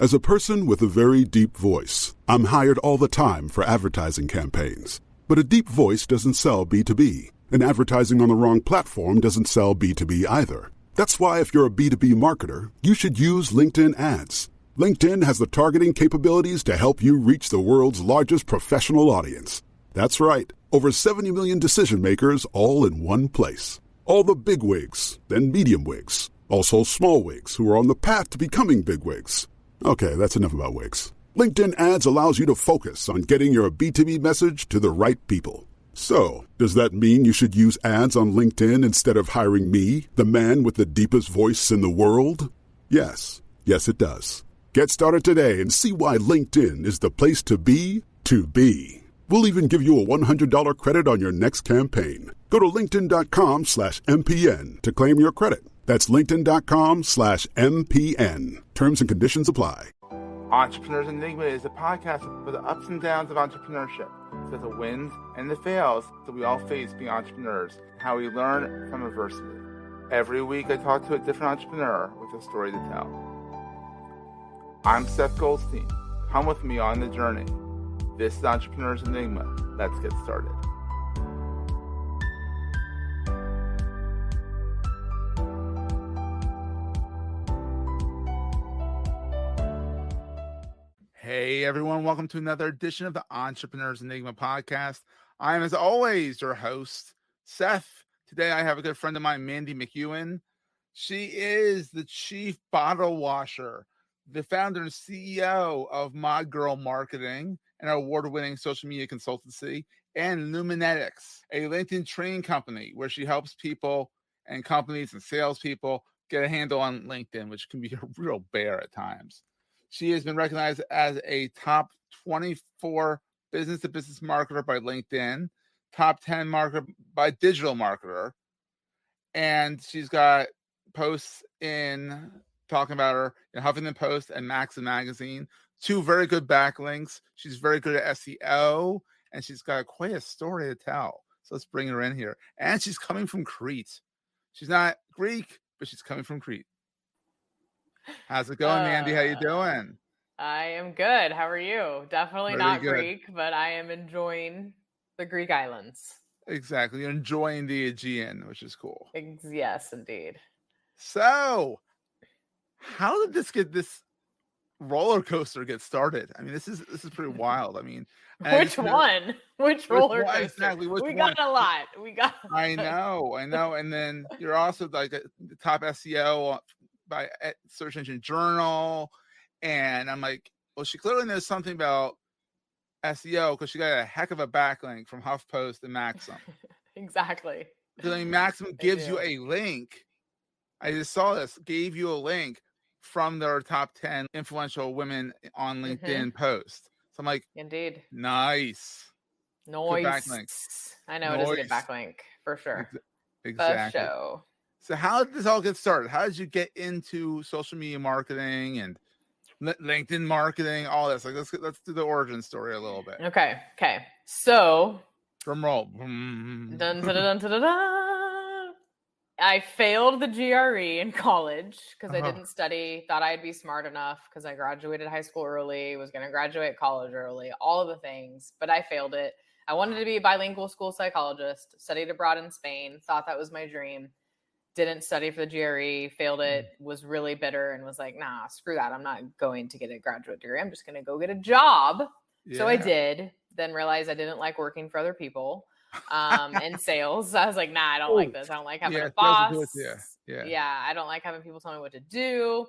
As a person with a very deep voice, I'm hired all the time for advertising campaigns. But a deep voice doesn't sell B2B, and advertising on the wrong platform doesn't sell B2B either. That's why if you're a B2B marketer, you should use LinkedIn ads. LinkedIn has the targeting capabilities to help you reach the world's largest professional audience. That's right, over 70 million decision makers all in one place. All the big wigs, then medium wigs, also small wigs who are on the path to becoming big wigs. Okay, that's enough about wigs. LinkedIn ads allows you to focus on getting your B2B message to the right people. So, does that mean you should use ads on LinkedIn instead of hiring me, the man with the deepest voice in the world? Yes. Yes, it does. Get started today and see why LinkedIn is the place to be to be. We'll even give you a $100 credit on your next campaign. Go to linkedin.com/MPN to claim your credit. That's linkedin.com/MPN. Terms and conditions apply. Entrepreneurs Enigma is a podcast for the ups and downs of entrepreneurship. So the wins and the fails that we all face being entrepreneurs, how we learn from adversity. Every week I talk to a different entrepreneur with a story to tell. I'm Seth Goldstein. Come with me on the journey. This is Entrepreneurs Enigma. Let's get started. Hey everyone, welcome to another edition of the Entrepreneurs Enigma podcast. I am, as always, your host, Seth. Today I have a good friend of mine, Mandy McEwen. She is the chief bottle washer, the founder and CEO of Mod Girl Marketing, an award-winning social media consultancy, and Luminetics, a LinkedIn training company where she helps people and companies and salespeople get a handle on LinkedIn, which can be a real bear at times. She has been recognized as a top 24 business-to-business marketer by LinkedIn, top 10 marketer by Digital Marketer, and she's got posts in talking about her in Huffington Post and Maxim Magazine, two very good backlinks. She's very good at SEO, and she's got quite a story to tell. So let's bring her in here. And she's coming from Crete. She's not Greek, but she's coming from Crete. How's it going, Mandy? How you doing? I am good. How are you? Definitely Very not good. Greek, but I am enjoying the Greek islands. Exactly. You're enjoying the Aegean, which is cool. Yes, indeed. So, how did this roller coaster get started? I mean, this is pretty wild. I mean, which one? Which roller coaster? Exactly. We got a lot. I know. And then you're also like the top SEO by Search Engine Journal, and I'm like, well, she clearly knows something about SEO because she got a heck of a backlink from HuffPost and Maxim. Exactly. Because I mean, Maxim gives you a link. I just saw this. Gave you a link from their top 10 influential women on LinkedIn post. So I'm like, indeed, nice. Noise. Good backlink. I know it is a good backlink for sure. Exactly. For show. So how did this all get started? How did you get into social media marketing and LinkedIn marketing, all this? Like, let's do the origin story a little bit. Okay. So, drum roll. Dun, dun, dun, dun, dun, dun. I failed the GRE in college because I didn't study. Thought I'd be smart enough because I graduated high school early. Was going to graduate college early. All of the things, but I failed it. I wanted to be a bilingual school psychologist. Studied abroad in Spain. Thought that was my dream. Didn't study for the GRE, failed it, was really bitter and was like, nah, screw that. I'm not going to get a graduate degree. I'm just going to go get a job. Yeah. So I did, then realized I didn't like working for other people in sales. I was like, nah, I don't like this. I don't like having a boss. Yeah, I don't like having people tell me what to do.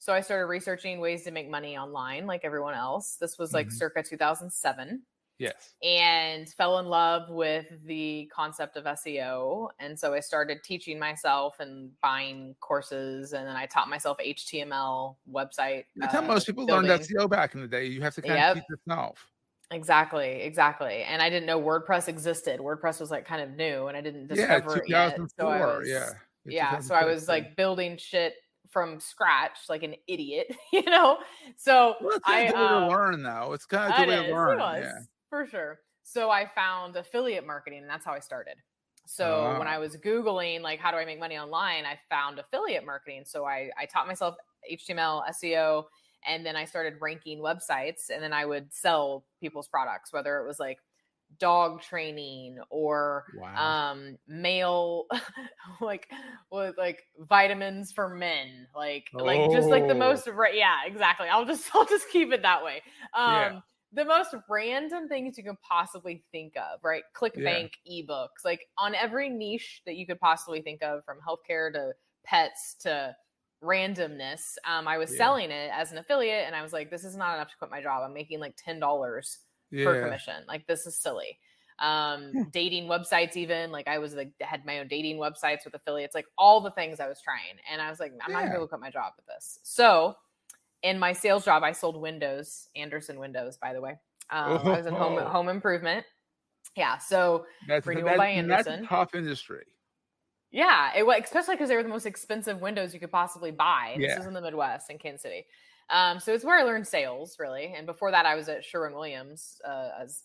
So I started researching ways to make money online like everyone else. This was like circa 2007. Yes. And fell in love with the concept of SEO. And so I started teaching myself and buying courses. And then I taught myself HTML website. That's how most people learned SEO back in the day. You have to kind of teach yourself. Exactly. And I didn't know WordPress existed. WordPress was like kind of new and I didn't discover it yet. So I was like building shit from scratch like an idiot, you know? So well, it's kind of a good way to learn though. It's kind of a good way to learn. Yeah. For sure. So I found affiliate marketing and that's how I started. So when I was Googling, like, how do I make money online? I found affiliate marketing. So I taught myself HTML, SEO, And then I started ranking websites, and then I would sell people's products, whether it was like dog training or male like with like vitamins for men, like just like the most exactly. I'll just keep it that way. The most random things you can possibly think of, right? ClickBank ebooks, like on every niche that you could possibly think of, from healthcare to pets to randomness. I was selling it as an affiliate, and I was like, this is not enough to quit my job. I'm making like $10 per commission. Like, this is silly. Dating websites, even like I was like had my own dating websites with affiliates, like all the things I was trying. And I was like, I'm not gonna be able to quit my job with this. So in my sales job, I sold windows, Anderson windows, by the way. I was in home improvement. Yeah. So renewal by Anderson. That's a tough industry. Yeah, it was, especially because they were the most expensive windows you could possibly buy. This is in the Midwest in Kansas City. So it's where I learned sales, really. And before that, I was at Sherwin-Williams as,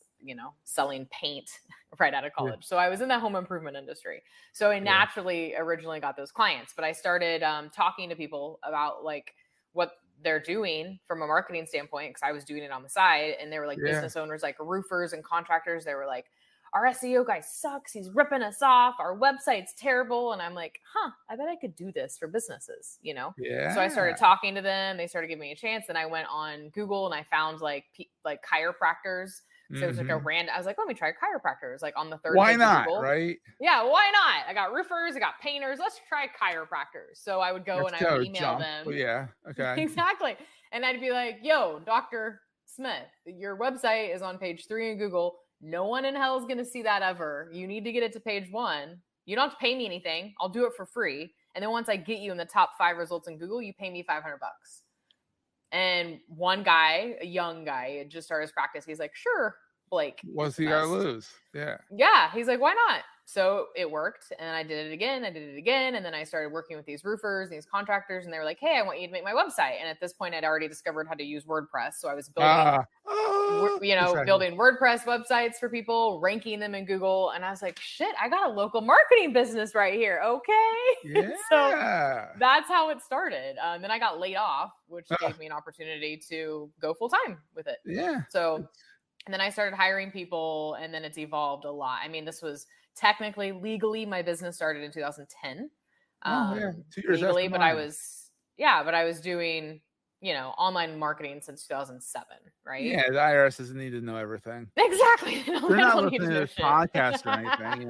selling paint right out of college. So I was in the home improvement industry. So I naturally originally got those clients. But I started talking to people about like what they're doing from a marketing standpoint, because I was doing it on the side. And they were like business owners, like roofers and contractors. They were like, our SEO guy sucks. He's ripping us off. Our website's terrible. And I'm like, I bet I could do this for businesses, Yeah. So I started talking to them. They started giving me a chance. Then I went on Google and I found like chiropractors. So it was like I was like, let me try chiropractors, like on the third. Why not? Google. Right. Yeah. Why not? I got roofers. I got painters. Let's try chiropractors. So I would go and I would email them. Oh, yeah. Okay. Exactly. And I'd be like, yo, Dr. Smith, your website is on page 3 in Google. No one in hell is going to see that ever. You need to get it to page 1. You don't have to pay me anything. I'll do it for free. And then once I get you in the top 5 results in Google, you pay me $500. And one guy, a young guy, had just started his practice. He's like, sure, Blake. What's he got to lose? Yeah. Yeah. He's like, why not? So it worked. And I did it again. And then I started working with these roofers, these contractors, and they were like, hey, I want you to make my website. And at this point, I'd already discovered how to use WordPress. So I was building, building WordPress websites for people, ranking them in Google. And I was like, shit, I got a local marketing business right here. Okay. Yeah. So that's how it started. Then I got laid off, which gave me an opportunity to go full time with it. Yeah. So, and then I started hiring people, and then it's evolved a lot. I mean, this was technically, legally, my business started in 2010. 2 years legally, but I was doing, online marketing since 2007, right? Yeah, the IRS doesn't need to know everything. Exactly. They're not listening to this podcast or anything,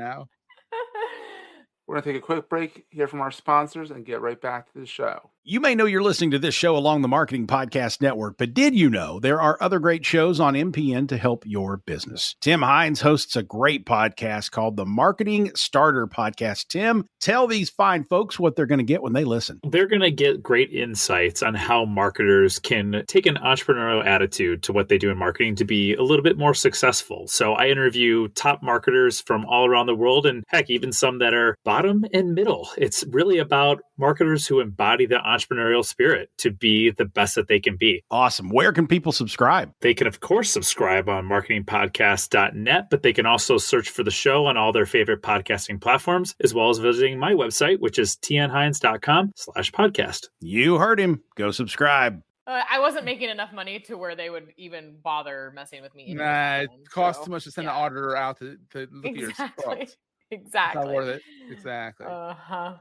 We're going to take a quick break, hear from our sponsors, and get right back to the show. You may know you're listening to this show along the Marketing Podcast Network, but did you know there are other great shows on MPN to help your business? Tim Hines hosts a great podcast called the Marketing Starter Podcast. Tim, tell these fine folks what they're going to get when they listen. They're going to get great insights on how marketers can take an entrepreneurial attitude to what they do in marketing to be a little bit more successful. So I interview top marketers from all around the world, and heck, even some that are bottom and middle. It's really about marketers who embody the entrepreneurial spirit to be the best that they can be. Awesome. Where can people subscribe? They can, of course, subscribe on marketingpodcast.net, but they can also search for the show on all their favorite podcasting platforms, as well as visiting my website, which is tnhines.com/podcast. You heard him. Go subscribe. I wasn't making enough money to where they would even bother messing with me. Nah, it costs too much to send an auditor out to look at your books. Exactly. It's not worth it. Exactly.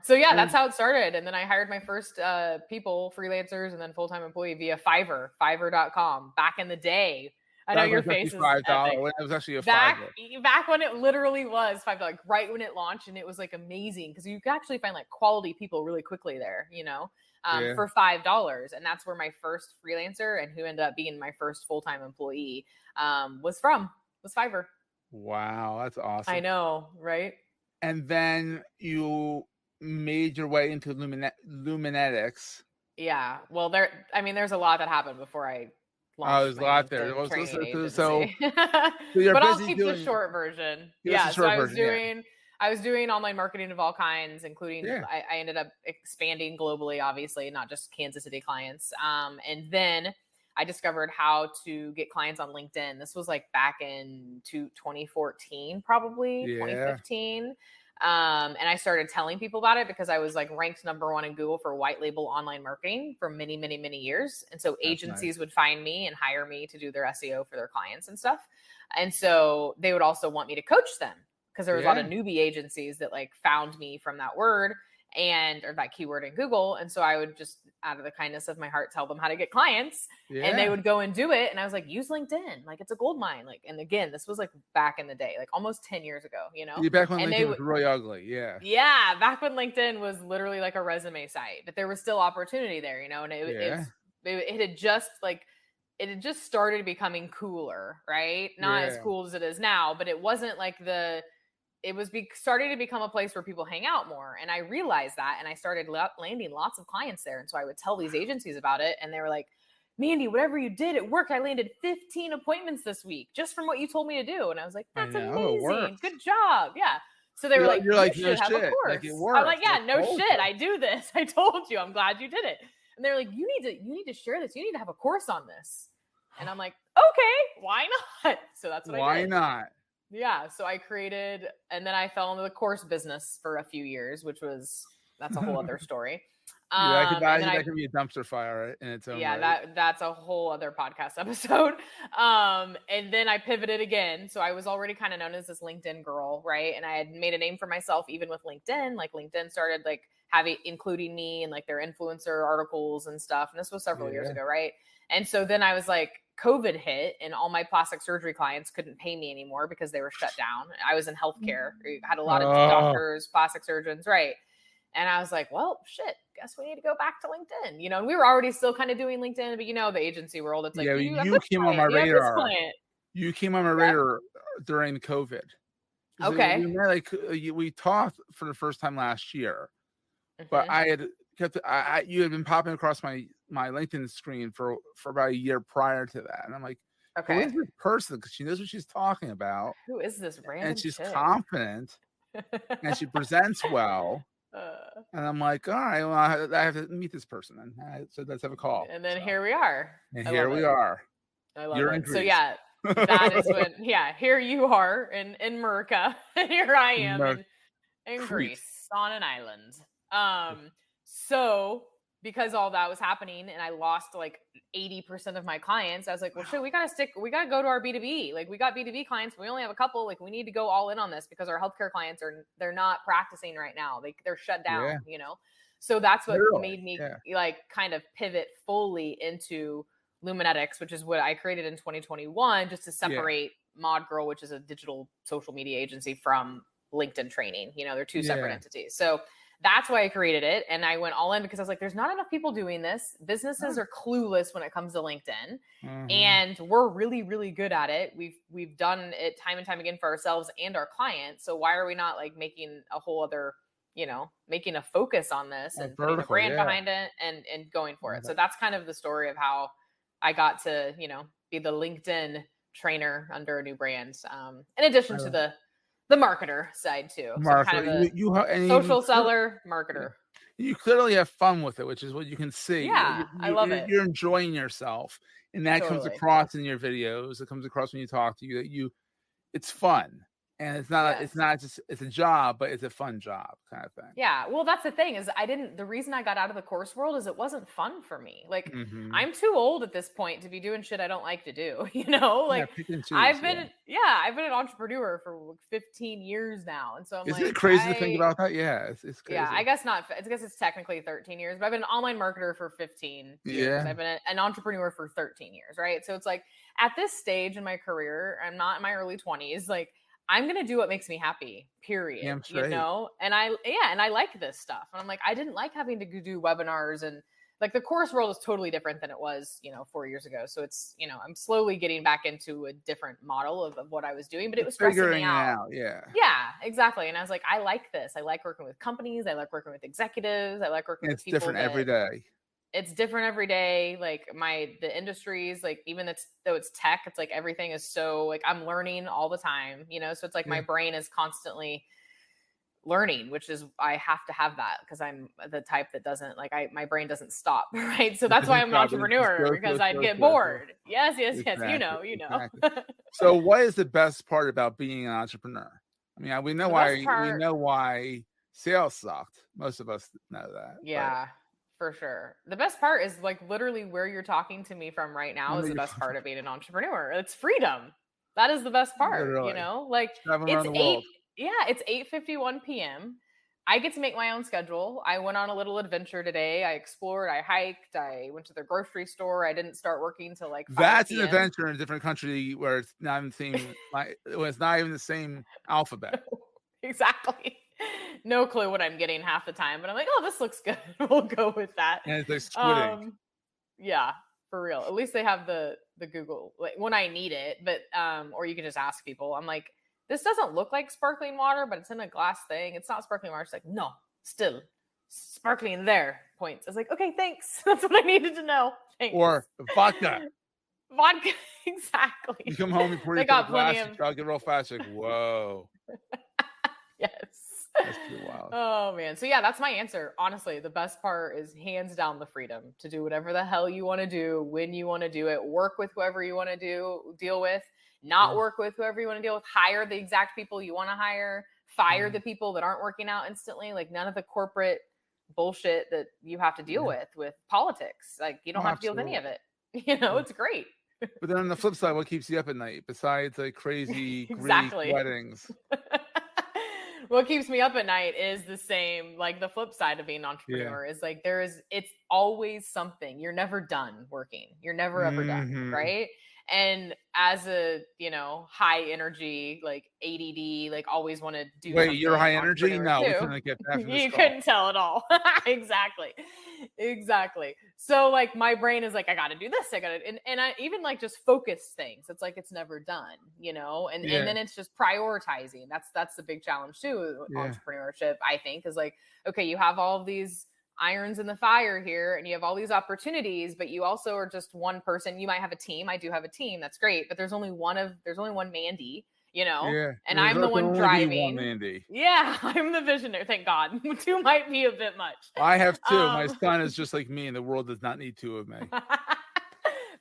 So yeah, that's how it started. And then I hired my first people, freelancers, and then full-time employee via Fiverr.com back in the day. I know your face is $5. When it was actually back when it literally was $5, like right when it launched, and it was like amazing because you could actually find like quality people really quickly there, for $5. And that's where my first freelancer and who ended up being my first full-time employee was Fiverr. Wow, that's awesome. I know, right? And then you made your way into Luminetics. Yeah. Well, there's a lot that happened before I launched. There's a lot there. So but I'll keep the short version. I was doing online marketing of all kinds, including I ended up expanding globally, obviously, not just Kansas City clients. And then I discovered how to get clients on LinkedIn. This was like back in 2014, probably 2015. And I started telling people about it because I was like ranked #1 in Google for white label online marketing for many, many, many years. And so agencies would find me and hire me to do their SEO for their clients and stuff. And so they would also want me to coach them because there was a lot of newbie agencies that like found me from that word or that keyword in Google. And so I would just, out of the kindness of my heart, tell them how to get clients, and they would go and do it. And I was like, use LinkedIn. Like, it's a gold mine. Like, and again, this was like back in the day, like almost 10 years ago, you know? Yeah, back when LinkedIn was really ugly. Yeah. Yeah. Back when LinkedIn was literally like a resume site, but there was still opportunity there, you know? And it had just started becoming cooler, right? Not as cool as it is now, but it wasn't like starting to become a place where people hang out more. And I realized that, and I started landing lots of clients there. And so I would tell these agencies about it, and they were like, Mandy, whatever you did, it worked. I landed 15 appointments this week just from what you told me to do. And I was like, that's amazing. Good job. Yeah. So they were like, you should have a course. Like, it works. I'm like, yeah, no shit. I do this. I told you. I'm glad you did it. And they're like, you need to share this. You need to have a course on this. And I'm like, okay, why not? So that's what I did. Why not? Yeah. So I created, and then I fell into the course business for a few years, that's a whole other story. That could be a dumpster fire in its own right. That's a whole other podcast episode. And then I pivoted again. So I was already kind of known as this LinkedIn girl, right? And I had made a name for myself even with LinkedIn. Like LinkedIn started like including me in like their influencer articles and stuff. And this was several years ago, right? And so then I was like, COVID hit and all my plastic surgery clients couldn't pay me anymore because they were shut down. I was in healthcare. We had a lot of doctors, plastic surgeons, right? And I was like, well, shit, guess we need to go back to LinkedIn. You know, and we were already still kind of doing LinkedIn, but you know, the agency world, it's like, you came on my radar. You came on my radar during COVID. Okay. We talked for the first time last year, but I had you had been popping across my LinkedIn screen for about a year prior to that. And I'm like, who is this person? Because she knows what she's talking about. Who is this random And she's confident and she presents well. And I'm like, all right, well, I have to meet this person. And so let's have a call. And then here we are. And here we are. I love it. So yeah, that is when, here you are in America. And here I am in Greece on an island. So because all that was happening and I lost like 80% of my clients, I was like, well, shit, we got to go to our B2B. Like, we got B2B clients. We only have a couple. Like, we need to go all in on this because our healthcare clients they're not practicing right now. They're shut down, you know? So that's what made me like kind of pivot fully into Luminetics, which is what I created in 2021, just to separate Mod Girl, which is a digital social media agency, from LinkedIn training. You know, they're two separate entities. So that's why I created it. And I went all in because I was like, there's not enough people doing this. Businesses are clueless when it comes to LinkedIn. And we're really, really good at it. We've done it time and time again for ourselves and our clients. So why are we not like making a whole other, you know, making a focus on this and putting a brand behind it and going for it. So that's kind of the story of how I got to, you know, be the LinkedIn trainer under a new brand. In addition to the marketer side too. So kind of social seller, marketer. You clearly have fun with it, which is what you can see. Yeah, I love it. You're enjoying yourself, and that comes across in your videos. It comes across when you talk to you that it's fun. And it's not it's a job, but it's a fun job kind of thing. Yeah. Well, that's the thing is the reason I got out of the course world is it wasn't fun for me. Like I'm too old at this point to be doing shit I don't like to do, you know, like I've been an entrepreneur for 15 years now. And so Isn't it crazy to think about that? Yeah. It's crazy. Yeah, I guess it's technically 13 years, but I've been an online marketer for 15 years. I've been an entrepreneur for 13 years. Right. So it's like at this stage in my career, I'm not in my early 20s. Like, I'm going to do what makes me happy, period. You know? And I like this stuff. And I'm like, I didn't like having to do webinars, and like the course world is totally different than it was, you know, 4 years ago. So it's, you know, I'm slowly getting back into a different model of what I was doing, but it was stressing me out. Yeah, exactly. And I was like, I like this. I like working with companies. I like working with executives. I like working with people. It's different every day. It's different every day. Like the industries, like even though it's tech, it's like everything is so like I'm learning all the time, you know? So it's like my brain is constantly learning, which is, I have to have that because I'm the type that doesn't my brain doesn't stop. Right. So that's why I'm an entrepreneur, because I'd get bored. Yes. Exactly. You know. Exactly. So what is the best part about being an entrepreneur? I mean, we know The why best part- we know why sales sucked. Most of us know that. Yeah, for sure. The best part is like literally where you're talking to me from right now I know is the you're best fucking- part of being an entrepreneur. It's freedom. That is the best part, Literally. you know? Like Traveling it's around the world. it's 8:51 p.m. I get to make my own schedule. I went on a little adventure today. I explored, I hiked, I went to the grocery store. I didn't start working till like 5 That's an p.m. adventure in a different country where it's not even the same. It's not even the same alphabet. Exactly. No clue what I'm getting half the time, but I'm like, oh, this looks good. We'll go with that. And it's like squidding. Yeah, for real. At least they have the Google like, when I need it, but or you can just ask people. I'm like, this doesn't look like sparkling water, but it's in a glass thing. It's not sparkling water. It's like, no, still sparkling there. Points. I was like, okay, thanks. That's what I needed to know. Thanks. Or vodka. Vodka, exactly. You come home, you pour They your got glass, plenty you of. chug it real fast. Like, whoa, Yes. that's pretty wild. Oh man. So yeah, that's my answer. Honestly, the best part is hands down the freedom to do whatever the hell you want to do, when you want to do it, work with whoever you want to deal with, not work with whoever you want to deal with, hire the exact people you want to hire, fire the people that aren't working out instantly. Like none of the corporate bullshit that you have to deal with politics. Like you don't have to deal with any of it. You know, it's great. But then on the flip side, what keeps you up at night besides like crazy Exactly. Greek weddings? What keeps me up at night is the same, like the flip side of being an entrepreneur is like it's always something. You're never done working. You're never ever done, right? And as a, high energy, like ADD, like always want to do Wait, something you're high energy? entrepreneur No, we too. couldn't get that from this You call. couldn't tell at all. Exactly. So like my brain is like, I got to do this. I got to, and I even like just focus things. It's like, it's never done, and then it's just prioritizing. That's the big challenge too. Entrepreneurship, I think, is like, okay, you have all of these irons in the fire here and you have all these opportunities, but you also are just one person. You might have a team. I do have a team. That's great. But there's only one Mandy, and I'm the one driving. Mandy. Yeah, I'm the visionary. Thank God. Two might be a bit much. I have two. My son is just like me, and the world does not need two of me.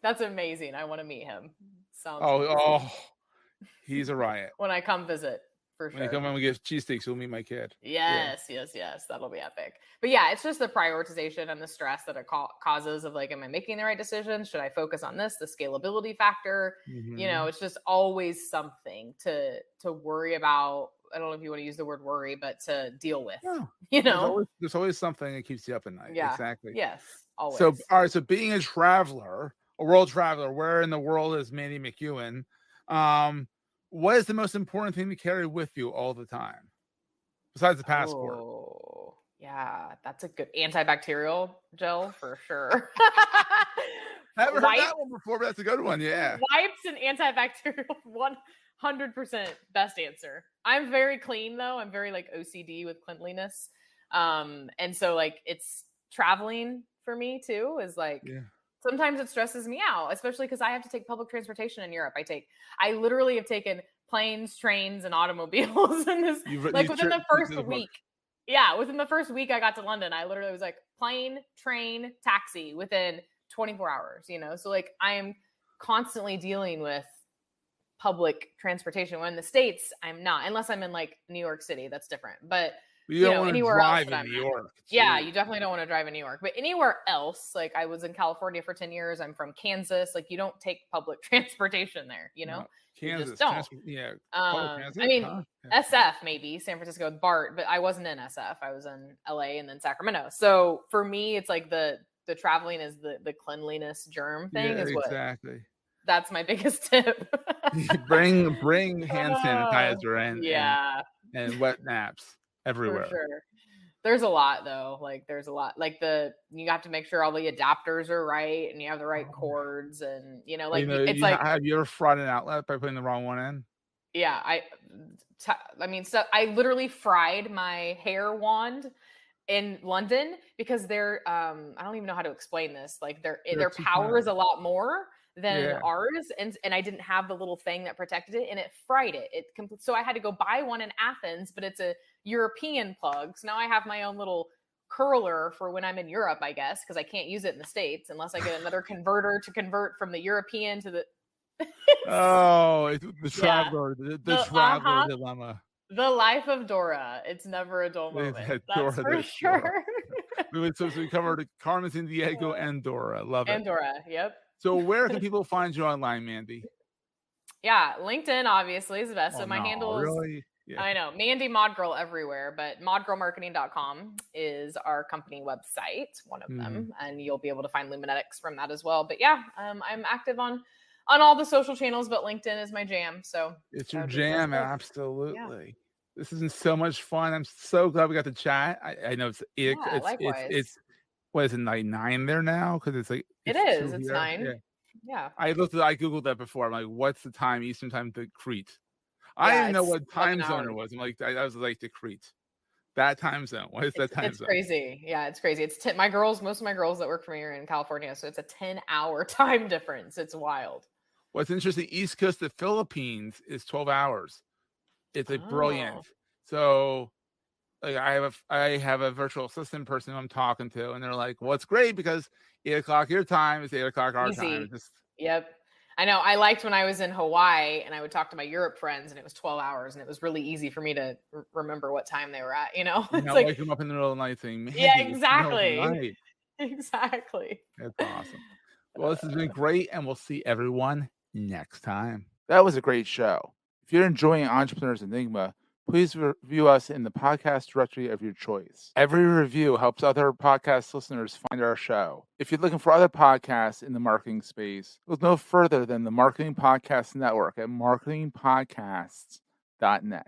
That's amazing. I want to meet him. Sounds oh, he's a riot. When I come visit, for sure. When you come and we get cheesesteaks, we'll meet my kid. Yes. That'll be epic. But yeah, it's just the prioritization and the stress that it causes of like, am I making the right decisions? Should I focus on this? The scalability factor. It's just always something to worry about. I don't know if you want to use the word worry, but to deal with. No. There's always something that keeps you up at night. Yeah. Exactly. Yes. Always. So, all right. So, being a world traveler, where in the world is Mandy McEwen? What is the most important thing to carry with you all the time, besides the passport? Oh, yeah, that's a good antibacterial gel for sure. Never heard that one before, but that's a good one. Yeah, wipes and antibacterial, 100% best answer. I'm very clean though. I'm very like OCD with cleanliness, and so like it's traveling for me too. Is like. Yeah. Sometimes it stresses me out, especially because I have to take public transportation in Europe. I literally have taken planes, trains, and automobiles in this. Within the first week. Yeah, within the first week I got to London, I literally was like plane, train, taxi within 24 hours. So like I am constantly dealing with public transportation. When in the States, I'm not, unless I'm in like New York City. That's different, but. You don't want to drive in New York. Yeah, you definitely don't want to drive in New York. But anywhere else, like I was in California for 10 years. I'm from Kansas. Like you don't take public transportation there, No, You Kansas. just don't. I mean, SF maybe, San Francisco with BART, but I wasn't in SF. I was in LA and then Sacramento. So for me, it's like the traveling is the cleanliness germ thing is what. Exactly. That's my biggest tip. bring hand sanitizer and wet naps. Everywhere. For sure. There's a lot though. Like there's a lot. Like you have to make sure all the adapters are right and you have the right cords and it's like. Have you ever fried an outlet by putting the wrong one in? Yeah, so I literally fried my hair wand in London because they're I don't even know how to explain this. Like their power is a lot more than ours, and I didn't have the little thing that protected it, and it fried it. So I had to go buy one in Athens, but it's a European plug. So now I have my own little curler for when I'm in Europe, I guess, because I can't use it in the States unless I get another converter to convert from the European to the. The traveler, the traveler dilemma. The life of Dora. It's never a dull moment. That's for sure. So we covered Carmen Sandiego and Dora. Love it. And Dora, yep. So where can people find you online, Mandy? Yeah, LinkedIn obviously is the best. So my handle is really? Yeah. I know, Mandy Modgirl everywhere, but modgirlmarketing.com is our company website, one of them, and you'll be able to find Luminetics from that as well. But yeah, I'm active on all the social channels, but LinkedIn is my jam. So it's your jam, absolutely. Yeah. This has been so much fun. I'm so glad we got to chat. I know it's what is it, like 9 there now? Because it's like it's 9. Yeah. I googled that before. I'm like, what's the time Eastern time to Crete? I didn't know what time zone it was. I'm like, I was like to Crete. That time zone. What is that time zone? It's crazy. Yeah, it's crazy. It's most of my girls that work for me are in California, so it's a 10-hour time difference. It's wild. What's interesting, East Coast of the Philippines is 12 hours. It's like brilliant. So like I have a virtual assistant person I'm talking to, and they're like, well, it's great because 8 o'clock your time is 8 o'clock our time. Yep. I know. I liked when I was in Hawaii and I would talk to my Europe friends and it was 12 hours and it was really easy for me to remember what time they were at, you know? It's like wake them up in the middle of the night saying, yeah, exactly. Exactly. That's awesome. Well, this has been great, and we'll see everyone next time. That was a great show. If you're enjoying Entrepreneurs Enigma, please review us in the podcast directory of your choice. Every review helps other podcast listeners find our show. If you're looking for other podcasts in the marketing space, look no further than the Marketing Podcast Network at marketingpodcasts.net.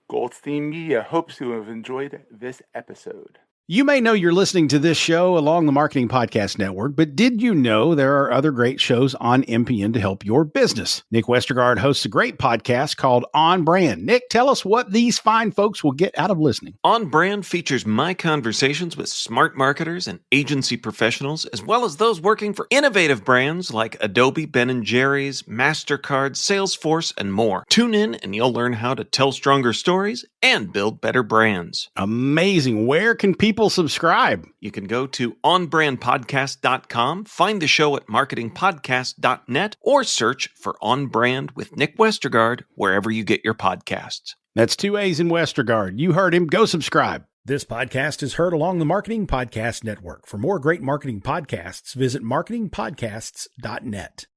Goldstein Media hopes you have enjoyed this episode. You may know you're listening to this show along the Marketing Podcast Network, but did you know there are other great shows on MPN to help your business? Nick Westergaard hosts a great podcast called On Brand. Nick, tell us what these fine folks will get out of listening. On Brand features my conversations with smart marketers and agency professionals, as well as those working for innovative brands like Adobe, Ben & Jerry's, MasterCard, Salesforce, and more. Tune in and you'll learn how to tell stronger stories and build better brands. Amazing. Where can people subscribe? You can go to onbrandpodcast.com, find the show at marketingpodcast.net, or search for On Brand with Nick Westergaard wherever you get your podcasts. That's 2 A's in Westergaard. You heard him. Go subscribe. This podcast is heard along the Marketing Podcast Network. For more great marketing podcasts, visit marketingpodcasts.net.